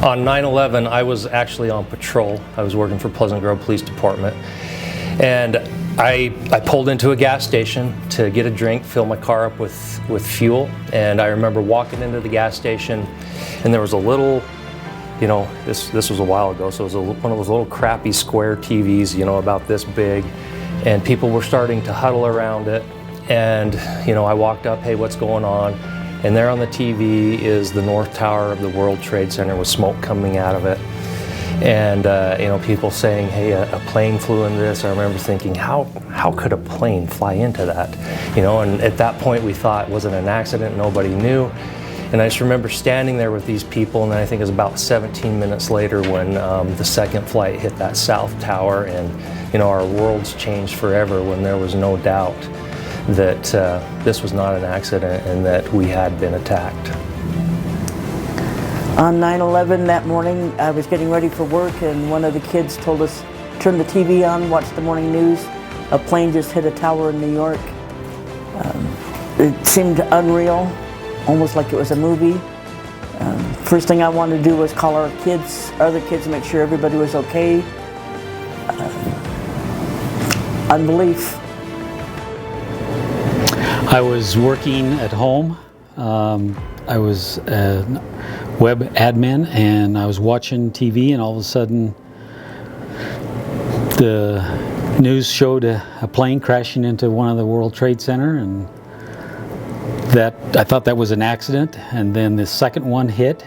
On 9/11, I was actually on patrol. I was working for Pleasant Grove Police Department, and I pulled into a gas station to get a drink, fill my car up with fuel, and I remember walking into the gas station, and there was a little, you know, this was a while ago, so it was one of those little crappy square TVs, you know, about this big, and people were starting to huddle around it, and, you know, I walked up, hey, what's going on? And there on the TV is the North Tower of the World Trade Center with smoke coming out of it. And you know, people saying, hey, a plane flew into this. I remember thinking, how could a plane fly into that? You know, and at that point we thought, was it an accident? Nobody knew. And I just remember standing there with these people, and then I think it was about 17 minutes later when the second flight hit that South Tower, and, you know, our worlds changed forever when there was no doubt that this was not an accident and that we had been attacked. On 9/11 that morning, I was getting ready for work, and one of the kids told us, turn the TV on, watch the morning news. A plane just hit a tower in New York. It seemed unreal, almost like it was a movie. First thing I wanted to do was call our other kids, and make sure everybody was okay. Unbelief. I was working at home. I was a web admin, and I was watching TV, and all of a sudden the news showed a plane crashing into one of the World Trade Center, and that I thought that was an accident. And then the second one hit,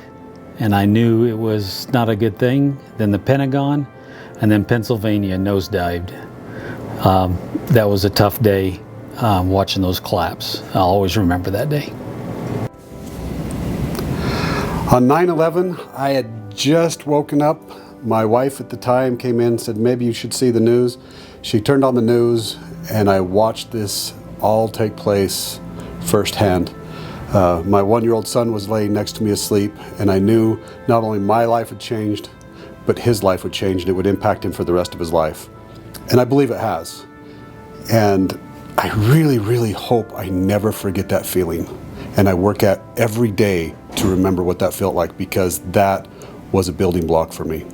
and I knew it was not a good thing. Then the Pentagon, and then Pennsylvania nosedived. That was a tough day. Watching those collapse. I'll always remember that day. On 9/11, I had just woken up. My wife at the time came in and said, maybe you should see the news. She turned on the news, and I watched this all take place firsthand. My 1-year-old son was laying next to me asleep, and I knew not only my life had changed, but his life would change, and it would impact him for the rest of his life. And I believe it has. And I really, really hope I never forget that feeling. And I work at every day to remember what that felt like, because that was a building block for me.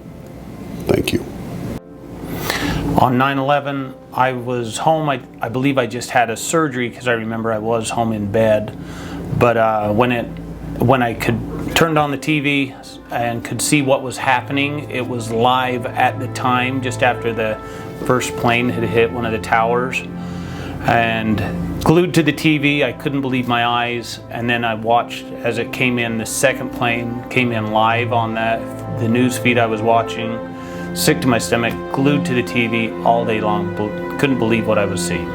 Thank you. On 9/11, I was home. I believe I just had a surgery, because I remember I was home in bed. But when I turned on the TV and could see what was happening, it was live at the time, just after the first plane had hit one of the towers. And glued to the TV, I couldn't believe my eyes. And then I watched as it came in. The second plane came in live on the news feed I was watching. Sick to my stomach, glued to the TV all day long. Couldn't believe what I was seeing.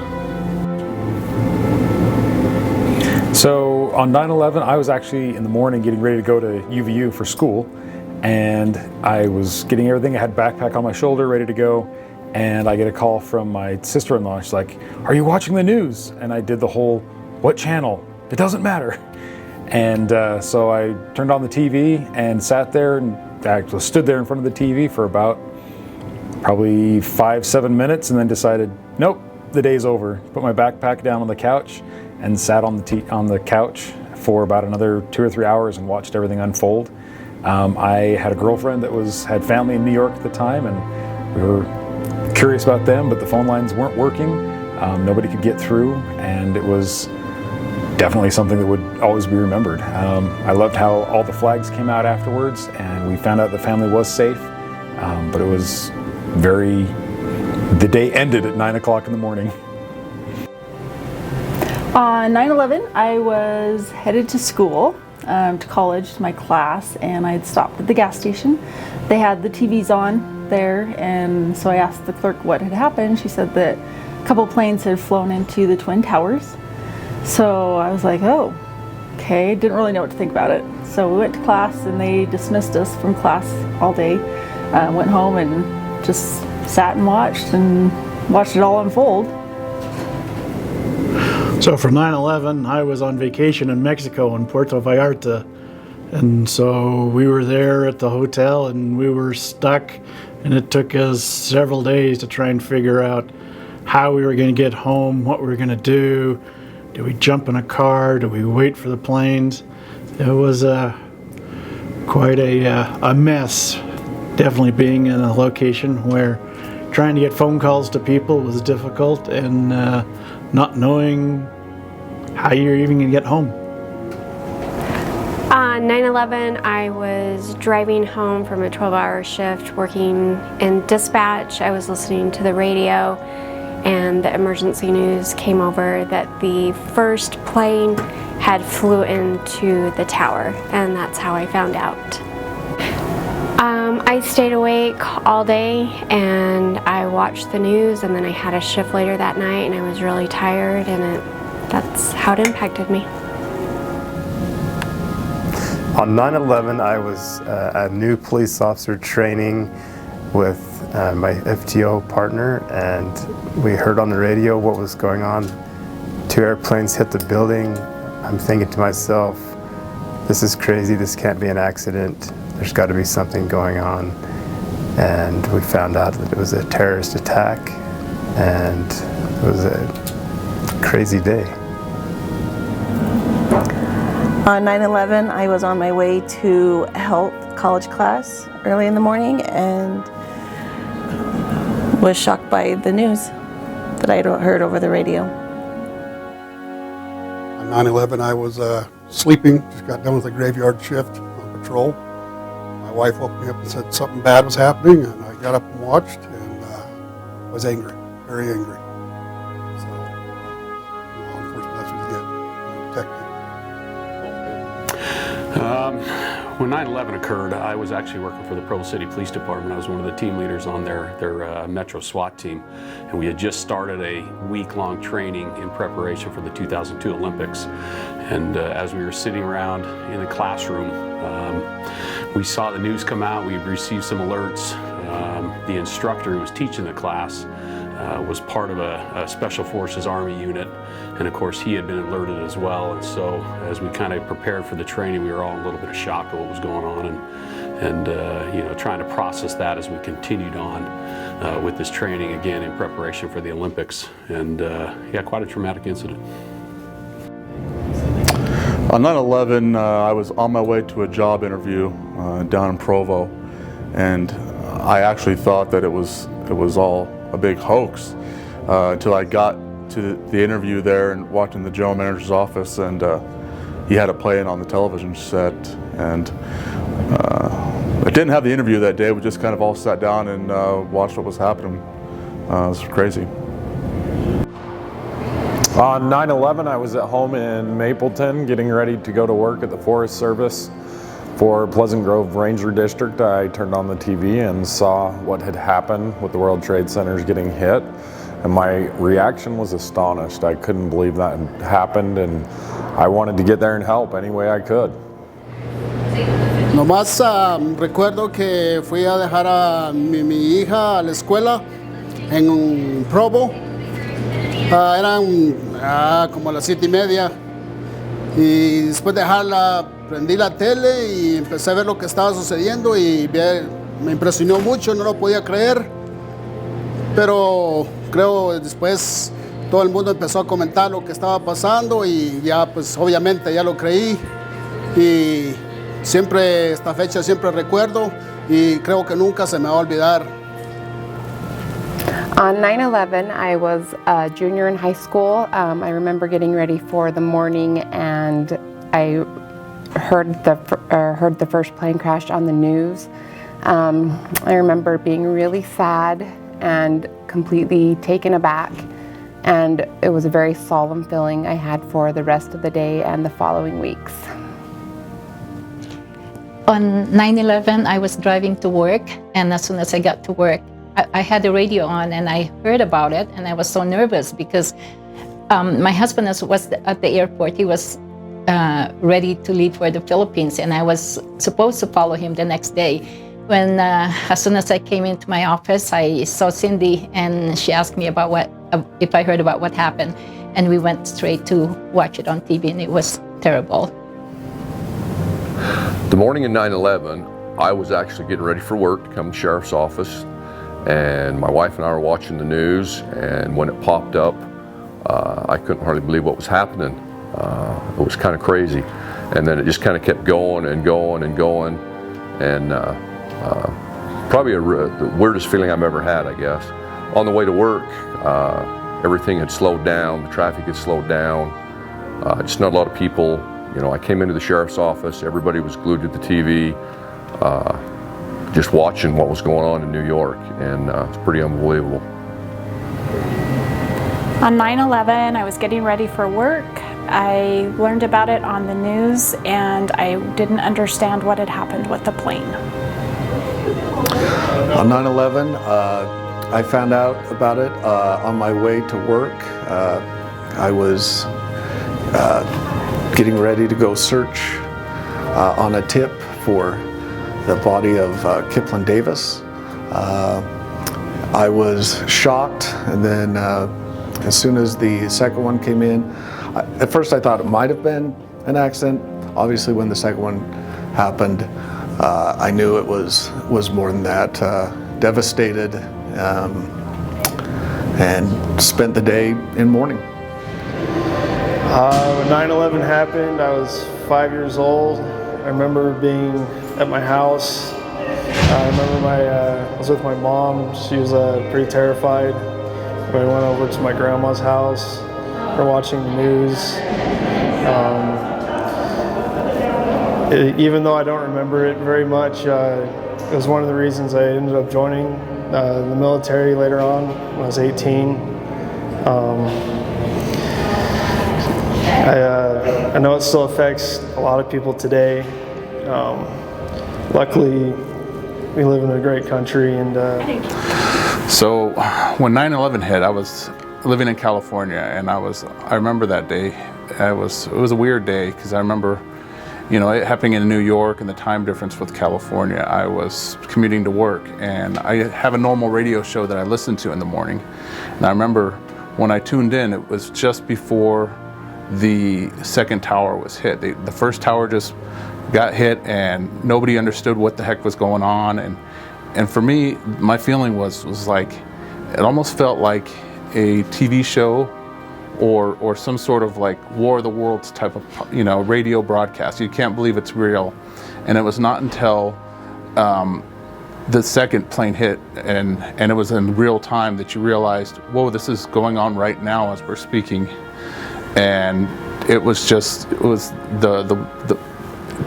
So on 9/11, I was actually in the morning getting ready to go to UVU for school, and I was getting everything. I had a backpack on my shoulder, ready to go. And I get a call from my sister-in-law. She's like, are you watching the news? And I did the whole, what channel? It doesn't matter. And so I turned on the TV and sat there, and actually stood there in front of the TV for about probably 5-7 minutes, and then decided, nope, the day's over. Put my backpack down on the couch and sat on the couch for about another 2 or 3 hours and watched everything unfold. I had a girlfriend that had family in New York at the time, and we were curious about them, but the phone lines weren't working. Nobody could get through, and it was definitely something that would always be remembered. I loved how all the flags came out afterwards, and we found out the family was safe, but it was the day ended at 9 o'clock in the morning. On 9/11, I was headed to school, to college, to my class, and I had stopped at the gas station. They had the TVs on there, and so I asked the clerk what had happened. She said that a couple planes had flown into the Twin Towers. So I was like, oh, okay, didn't really know what to think about it. So we went to class, and they dismissed us from class all day. Went home and just sat and watched it all unfold. So for 9/11, I was on vacation in Mexico in Puerto Vallarta. And so we were there at the hotel, and we were stuck, and it took us several days to try and figure out how we were going to get home, what we were going to do. Do we jump in a car? Do we wait for the planes? It was quite a mess. Definitely being in a location where trying to get phone calls to people was difficult, and not knowing how you're even going to get home. On 9/11, I was driving home from a 12-hour shift working in dispatch. I was listening to the radio, and the emergency news came over that the first plane had flew into the tower, and that's how I found out. I stayed awake all day and I watched the news, and then I had a shift later that night and I was really tired, and that's how it impacted me. On 9/11, I was a new police officer training with my FTO partner, and we heard on the radio what was going on. 2 airplanes hit the building. I'm thinking to myself, this is crazy, this can't be an accident. There's got to be something going on. And we found out that it was a terrorist attack, and it was a crazy day. On 9/11, I was on my way to a health college class early in the morning and was shocked by the news that I had heard over the radio. On 9/11, I was sleeping, just got done with a graveyard shift on patrol. My wife woke me up and said something bad was happening, and I got up and watched, and was angry, very angry. So, law enforcement, that's what you get, protected. When 9/11 occurred, I was actually working for the Provo City Police Department. I was one of the team leaders on their Metro SWAT team, and we had just started a week-long training in preparation for the 2002 Olympics. And as we were sitting around in the classroom, we saw the news come out. We received some alerts. The instructor who was teaching the class was part of a Special Forces Army unit, and of course he had been alerted as well. And so as we kind of prepared for the training, we were all a little bit of shock at what was going on, and you know, trying to process that as we continued on with this training, again in preparation for the Olympics. And yeah, quite a traumatic incident. On 9/11, I was on my way to a job interview down in Provo, and I actually thought that it was all a big hoax until I got to the interview there and walked in the general manager's office, and he had it playing on the television set. And I didn't have the interview that day. We just kind of all sat down and watched what was happening. It was crazy. On 9/11, I was at home in Mapleton getting ready to go to work at the Forest Service for Pleasant Grove Ranger District. I turned on the TV and saw what had happened with the World Trade Centers getting hit, and my reaction was astonished. I couldn't believe that had happened, and I wanted to get there and help any way I could. Nomás recuerdo que fui a dejar a mi hija a la escuela en Provo. Eran como las 7:30, y después de dejarla prendí la tele y empecé a ver lo que estaba sucediendo, y me impresionó mucho, no lo podía creer, pero creo después todo el mundo empezó a comentar lo que estaba pasando y ya pues obviamente ya lo creí, y siempre esta fecha siempre recuerdo y creo que nunca se me va a olvidar. On 9/11, I was a junior in high school. I remember getting ready for the morning, and I heard the first plane crash on the news. I remember being really sad and completely taken aback, and it was a very solemn feeling I had for the rest of the day and the following weeks. On 9/11, I was driving to work, and as soon as I got to work, I had the radio on and I heard about it, and I was so nervous because my husband was at the airport. He was ready to leave for the Philippines, and I was supposed to follow him the next day. When as soon as I came into my office, I saw Cindy, and she asked me about if I heard about what happened, and we went straight to watch it on TV, and it was terrible. The morning of 9/11, I was actually getting ready for work to come to the sheriff's office, and my wife and I were watching the news, and when it popped up, I couldn't hardly believe what was happening. It was kind of crazy, and then it just kind of kept going and going and going, and probably the weirdest feeling I've ever had, I guess. On the way to work, everything had slowed down, the traffic had slowed down, just not a lot of people. You know, I came into the sheriff's office, everybody was glued to the TV, just watching what was going on in New York, and it's pretty unbelievable. On 9/11, I was getting ready for work. I learned about it on the news, and I didn't understand what had happened with the plane. On 9/11, I found out about it on my way to work. I was getting ready to go search on a tip for the body of Kipling Davis. I was shocked, and then as soon as the second one came in, at first I thought it might have been an accident. Obviously, when the second one happened, I knew it was more than that. Devastated, and spent the day in mourning. When 9/11 happened, I was 5 years old. I remember being at my house. I remember I was with my mom. She was pretty terrified. We went over to my grandma's house. We're watching the news. Even though I don't remember it very much, it was one of the reasons I ended up joining the military later on when I was 18. I know it still affects a lot of people today. Luckily, we live in a great country, and So when 9/11 hit, I was living in California, and I remember that day. It was a weird day because I remember, you know, it happening in New York and the time difference with California. I was commuting to work, and I have a normal radio show that I listen to in the morning. And I remember when I tuned in, it was just before the second tower was hit. The first tower just got hit, and nobody understood what the heck was going on. And for me, my feeling was like, it almost felt like a TV show or some sort of like War of the Worlds type of, you know, radio broadcast. You can't believe it's real. And it was not until the second plane hit and it was in real time that you realized, whoa, this is going on right now as we're speaking. And it was the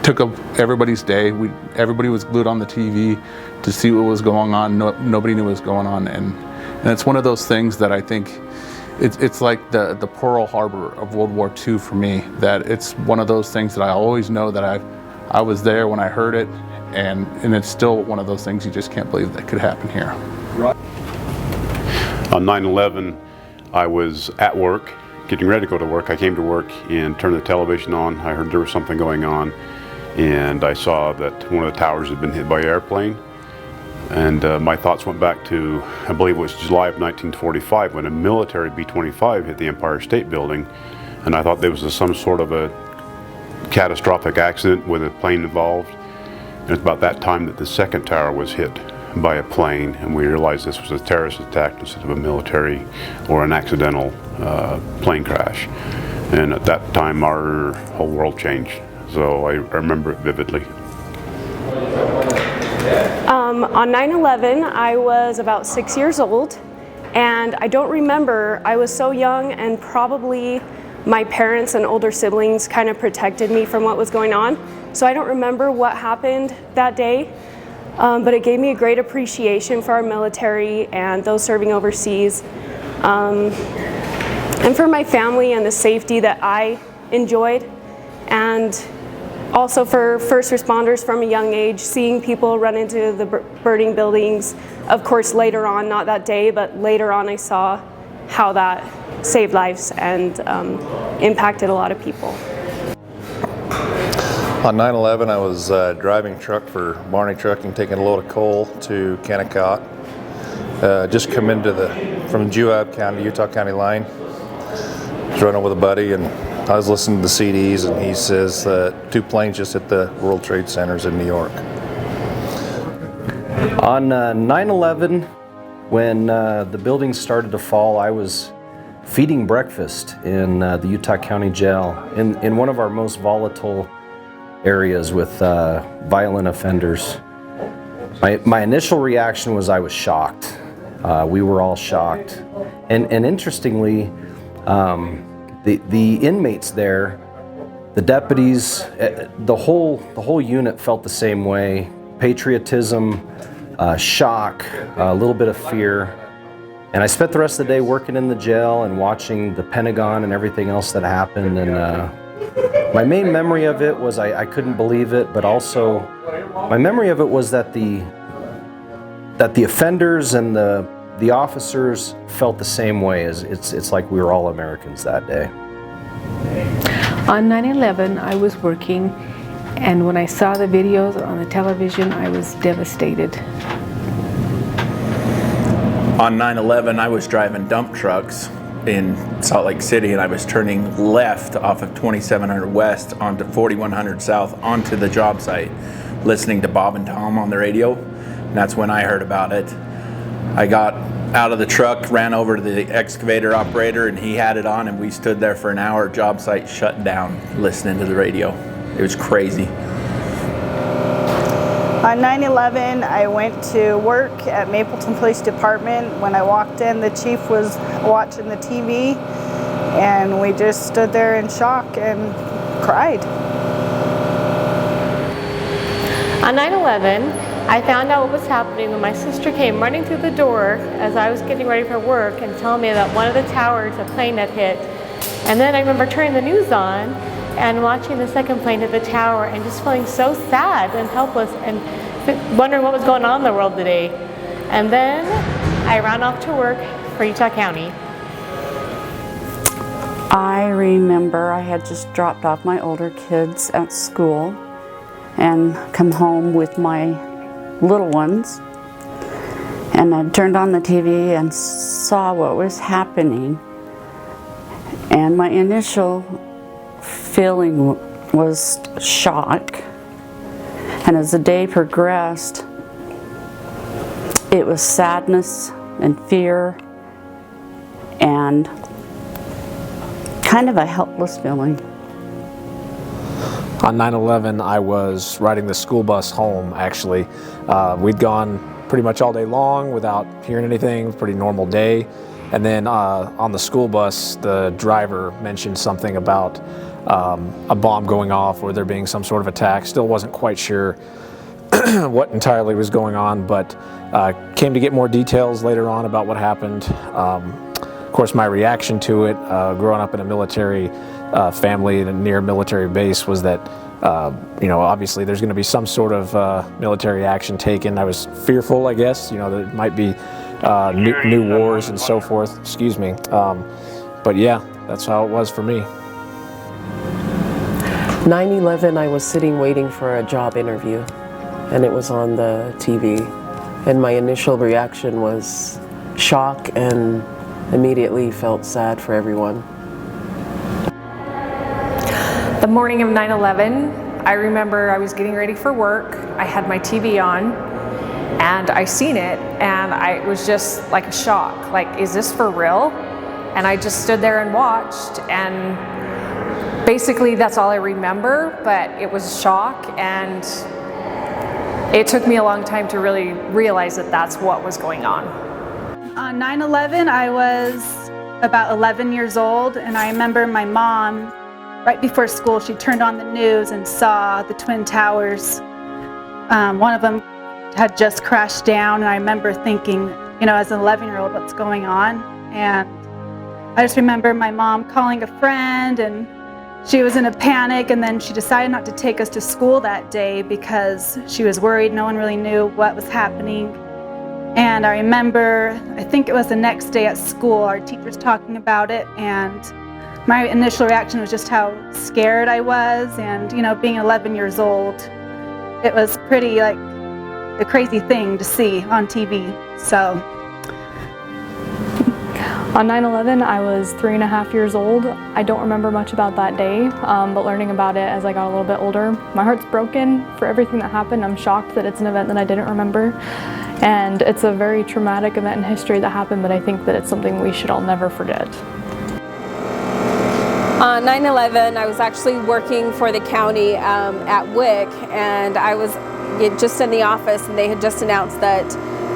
took up everybody's day. Everybody was glued on the TV to see what was going on. Nobody knew what was going on, and it's one of those things that I think it's like the Pearl Harbor of World War II for me. That it's one of those things that I always know that I was there when I heard it, and it's still one of those things you just can't believe that could happen here. On 9/11, I was at work, getting ready to go to work. I came to work and turned the television on. I heard there was something going on, and I saw that one of the towers had been hit by an airplane. And my thoughts went back to, I believe it was July of 1945, when a military B-25 hit the Empire State Building. And I thought there was some sort of a catastrophic accident with a plane involved. And it's about that time that the second tower was hit by a plane, and we realized this was a terrorist attack instead of a military or an accidental plane crash. And at that time, our whole world changed. So I remember it vividly. On 9/11, I was about 6 years old, and I don't remember. I was so young, and probably my parents and older siblings kind of protected me from what was going on. So I don't remember what happened that day, but it gave me a great appreciation for our military and those serving overseas, and for my family and the safety that I enjoyed, and also for first responders from a young age, seeing people run into the burning buildings. Of course, later on, not that day, but later on I saw how that saved lives and impacted a lot of people. On 9/11, I was driving truck for Barney Trucking, taking a load of coal to Kennecott. Just come into from Juab County, Utah County line. I was running with a buddy, and I was listening to the CDs, and he says that 2 planes just hit the World Trade Centers in New York. On 9/11, when the buildings started to fall, I was feeding breakfast in the Utah County Jail in one of our most volatile areas with violent offenders. My initial reaction was I was shocked. We were all shocked. And interestingly, the inmates there, the deputies, the whole unit felt the same way. Patriotism, shock, a little bit of fear. And I spent the rest of the day working in the jail and watching the Pentagon and everything else that happened. And my main memory of it was I couldn't believe it, but also my memory of it was that the offenders and the officers felt the same way. As it's like we were all Americans that day. On 9/11, I was working, and when I saw the videos on the television, I was devastated. On 9/11, I was driving dump trucks in Salt Lake City, and I was turning left off of 2700 West onto 4100 South onto the job site, listening to Bob and Tom on the radio. And that's when I heard about it. I got out of the truck, ran over to the excavator operator, and he had it on, and we stood there for an hour, job site shut down, listening to the radio. It was crazy. On 9/11, I went to work at Mapleton Police Department. When I walked in, the chief was watching the TV, and we just stood there in shock and cried. On 9/11, I found out what was happening when my sister came running through the door as I was getting ready for work and telling me that one of the towers, a plane had hit. And then I remember turning the news on and watching the second plane hit the tower and just feeling so sad and helpless and wondering what was going on in the world today. And then I ran off to work for Utah County. I remember I had just dropped off my older kids at school and come home with my little ones, and I turned on the TV and saw what was happening, and my initial feeling was shock, and as the day progressed it was sadness and fear and kind of a helpless feeling. On 9/11, I was riding the school bus home, actually. We'd gone pretty much all day long without hearing anything. It was a pretty normal day. And then on the school bus, the driver mentioned something about a bomb going off or there being some sort of attack. Still wasn't quite sure what entirely was going on, but came to get more details later on about what happened. Of course, my reaction to it, growing up in a military family and a near military base, was that obviously there's going to be some sort of military action taken. I was fearful, I guess, there might be new wars and so forth, excuse me. But yeah, that's how it was for me. 9/11, I was sitting waiting for a job interview, and it was on the TV. And my initial reaction was shock and immediately felt sad for everyone. The morning of 9/11, I remember I was getting ready for work. I had my TV on and I seen it, and it was just like a shock. Like, is this for real? And I just stood there and watched, and basically that's all I remember, but it was shock, and it took me a long time to really realize that that's what was going on. On 9/11, I was about 11 years old, and I remember my mom, right before school, she turned on the news and saw the Twin Towers. One of them had just crashed down, and I remember thinking, as an 11-year-old, what's going on? And I just remember my mom calling a friend, and she was in a panic, and then she decided not to take us to school that day because she was worried. No one really knew what was happening. And I remember, I think it was the next day at school, our teachers talking about it, and my initial reaction was just how scared I was, and being 11 years old, it was pretty like a crazy thing to see on TV. So on 9/11, I was 3.5 years old. I don't remember much about that day, but learning about it as I got a little bit older, my heart's broken for everything that happened. I'm shocked that it's an event that I didn't remember. And it's a very traumatic event in history that happened, but I think that it's something we should all never forget. On 9/11, I was actually working for the county at WIC, and I was just in the office, and they had just announced that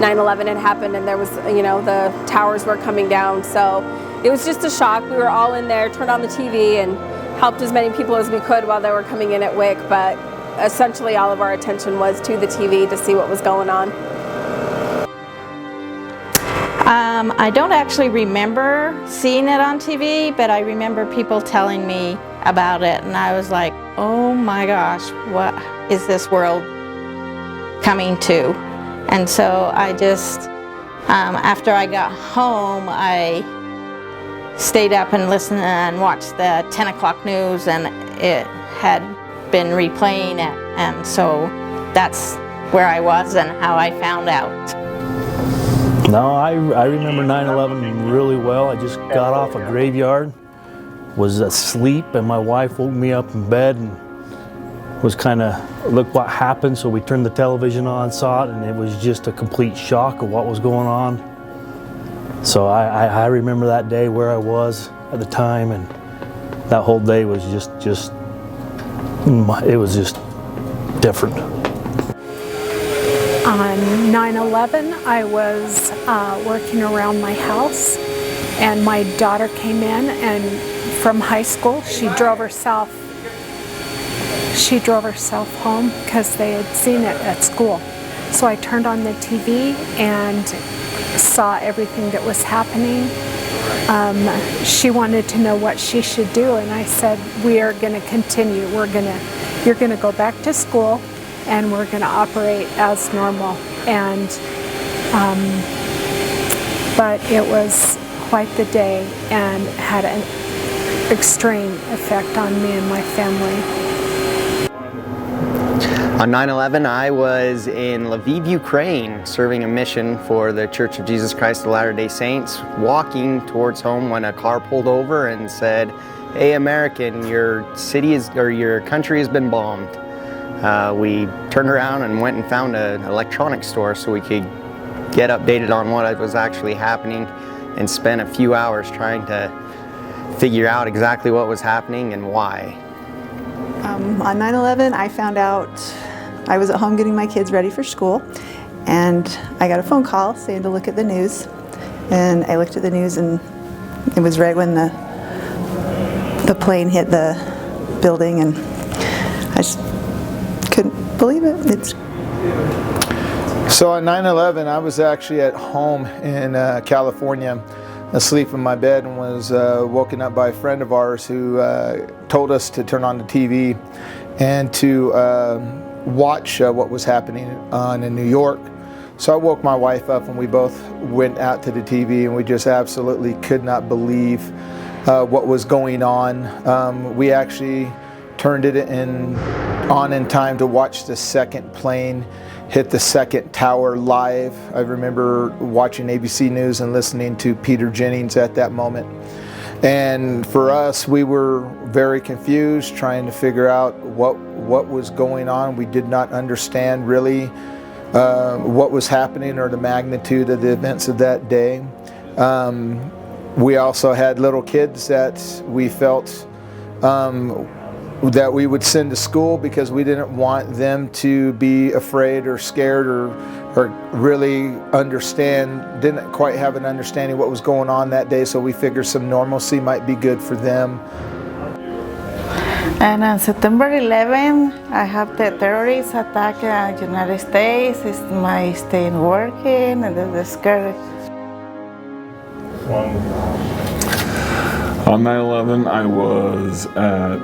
9/11 had happened, and there was, the towers were coming down. So it was just a shock. We were all in there, turned on the TV, and helped as many people as we could while they were coming in at WIC. But essentially, all of our attention was to the TV to see what was going on. I don't actually remember seeing it on TV, but I remember people telling me about it, and I was like, oh my gosh, what is this world coming to? And so I just, after I got home, I stayed up and listened and watched the 10 o'clock news, and it had been replaying it, and so that's where I was and how I found out. No, I remember 9/11 really well. I just got off a graveyard, was asleep, and my wife woke me up in bed and was kind of, look what happened. So we turned the television on, saw it, and it was just a complete shock of what was going on. So I remember that day where I was at the time, and that whole day was just it was just different. On 9/11, I was working around my house, and my daughter came in, and from high school, she drove herself home because they had seen it at school. So I turned on the TV and saw everything that was happening. She wanted to know what she should do, and I said, we are going to continue. You're going to go back to school, and we're going to operate as normal. And but it was quite the day and had an extreme effect on me and my family. On 9/11, I was in Lviv, Ukraine, serving a mission for the Church of Jesus Christ of Latter-day Saints, walking towards home when a car pulled over and said, "Hey American, your country has been bombed." We turned around and went and found an electronics store so we could get updated on what was actually happening, and spent a few hours trying to figure out exactly what was happening and why. On 9/11, I found out I was at home getting my kids ready for school, and I got a phone call saying to look at the news. And I looked at the news, and it was right when the plane hit the building, and I just couldn't believe it. So on 9/11, I was actually at home in California, asleep in my bed, and was woken up by a friend of ours who told us to turn on the TV and to watch what was happening on in New York. So I woke my wife up, and we both went out to the TV, and we just absolutely could not believe what was going on. We actually turned it on in time to watch the second plane hit the second tower live. I remember watching ABC News and listening to Peter Jennings at that moment. And for us, we were very confused, trying to figure out what was going on. We did not understand really what was happening or the magnitude of the events of that day. We also had little kids that we felt that we would send to school because we didn't want them to be afraid or scared or really didn't quite have an understanding what was going on that day, so we figured some normalcy might be good for them. And on September 11, I have the terrorist attack in the United States. It's my staying working, and that's scary. On 9/11, I was at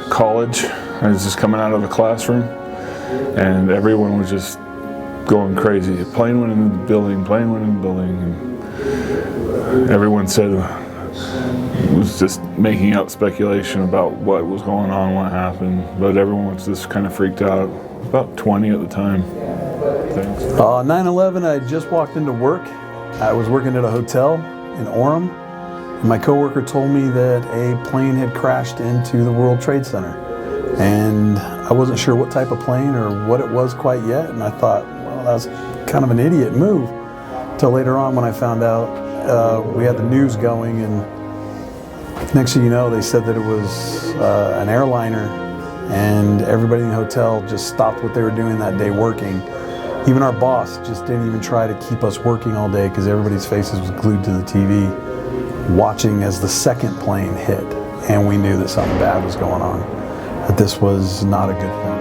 college. I was just coming out of a classroom, and everyone was just going crazy. A plane went into the building, and everyone said was just making out speculation about what was going on, what happened, but everyone was just kind of freaked out. About 20 at the time. 9/11, I just walked into work. I was working at a hotel in Orem. My coworker told me that a plane had crashed into the World Trade Center, and I wasn't sure what type of plane or what it was quite yet, and I thought, well, that was kind of an idiot move. Till later on when I found out we had the news going, and Next thing you know, they said that it was an airliner, and everybody in the hotel just stopped what they were doing that day working. Even our boss just didn't even try to keep us working all day because everybody's faces was glued to the TV, watching as the second plane hit. And we knew that something bad was going on, that this was not a good thing.